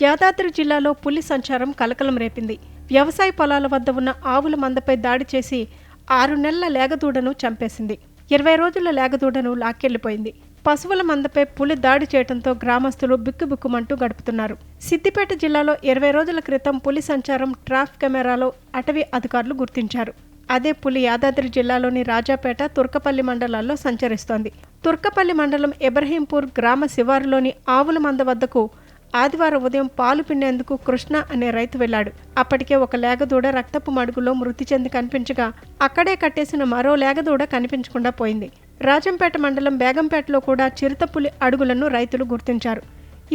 యాదాద్రి జిల్లాలో పులి సంచారం కలకలం రేపింది. వ్యవసాయ పొలాల వద్ద ఉన్న ఆవుల మందపై దాడి చేసి 6 నెలల లేగదూడను చంపేసింది. 20 రోజుల లేగదూడను లాక్కెళ్లిపోయింది. పశువుల మందపై పులి దాడి చేయడంతో గ్రామస్తులు బిక్కుబిక్కుమంటూ గడుపుతున్నారు. సిద్దిపేట జిల్లాలో 20 రోజుల క్రితం పులి సంచారం ట్రాప్ కెమెరాలో అటవీ అధికారులు గుర్తించారు. అదే పులి యాదాద్రి జిల్లాలోని రాజాపేట, తుర్కపల్లి మండలాల్లో సంచరిస్తోంది. తుర్కపల్లి మండలం ఇబ్రహీంపూర్ గ్రామ శివారులోని ఆవుల మంద వద్దకు ఆదివారం ఉదయం పాలు పిండేందుకు కృష్ణ అనే రైతు వెళ్లాడు. అప్పటికే ఒక లేగదూడ రక్తపు మడుగులో మృతి చెంది కనిపించగా అక్కడే కట్టేసిన మరో లేగదూడ కనిపించకుండా పోయింది. రాజంపేట మండలం బేగంపేటలో కూడా చిరుతపులి అడుగులను రైతులు గుర్తించారు.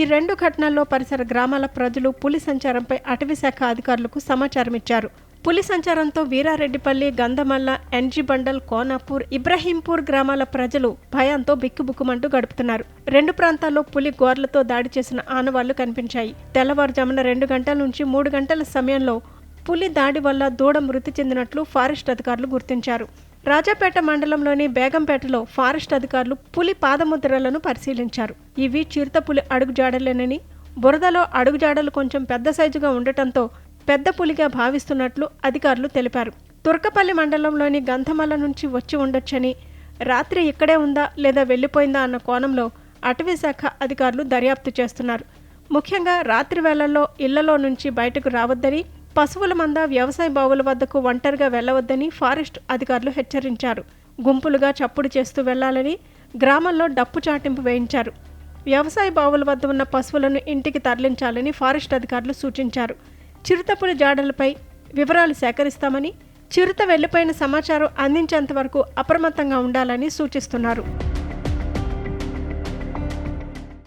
ఈ 2 ఘటనల్లో పరిసర గ్రామాల ప్రజలు పులి సంచారంపై అటవీ శాఖ అధికారులకు సమాచారం ఇచ్చారు. పులి సంచారంతో వీరారెడ్డిపల్లి, గంధమల్ల, ఎన్జీ బండల్, కోనాపూర్, ఇబ్రహీంపూర్ గ్రామాల ప్రజలు భయంతో బిక్కుబుక్కుమంటూ గడుపుతున్నారు. 2 ప్రాంతాల్లో పులి గోర్లతో దాడి చేసిన ఆనవాళ్లు కనిపించాయి. తెల్లవారుజామున 2 గంటల నుంచి 3 గంటల సమయంలో పులి దాడి వల్ల దూడ మృతి చెందినట్లు ఫారెస్ట్ అధికారులు గుర్తించారు. రాజాపేట మండలంలోని బేగంపేటలో ఫారెస్ట్ అధికారులు పులి పాదముద్రలను పరిశీలించారు. ఇవి చిరుతపులి అడుగుజాడలేనని, బురదలో అడుగుజాడలు కొంచెం పెద్ద సైజుగా ఉండటంతో పెద్ద పులిగా భావిస్తున్నట్లు అధికారులు తెలిపారు. తుర్కపల్లి మండలంలోని గంధమల్ల నుంచి వచ్చి ఉండొచ్చని, రాత్రి ఇక్కడే ఉందా లేదా వెళ్లిపోయిందా అన్న కోణంలో అటవీ శాఖ అధికారులు దర్యాప్తు చేస్తున్నారు. ముఖ్యంగా రాత్రి వేళల్లో ఇళ్లలో నుంచి బయటకు రావద్దని, పశువుల మంద, వ్యవసాయ బావుల వద్దకు ఒంటరిగా వెళ్లవద్దని ఫారెస్ట్ అధికారులు హెచ్చరించారు. గుంపులుగా చప్పుడు చేస్తూ వెళ్లాలని గ్రామంలో డప్పు చాటింపు వేయించారు. వ్యవసాయ బావుల వద్ద ఉన్న పశువులను ఇంటికి తరలించాలని ఫారెస్ట్ అధికారులు సూచించారు. చిరుతపులి జాడలపై వివరాలు సేకరిస్తామని, చిరుత వెళ్లిపోయిన సమాచారం అందించేంత వరకు అప్రమత్తంగా ఉండాలని సూచిస్తున్నారు.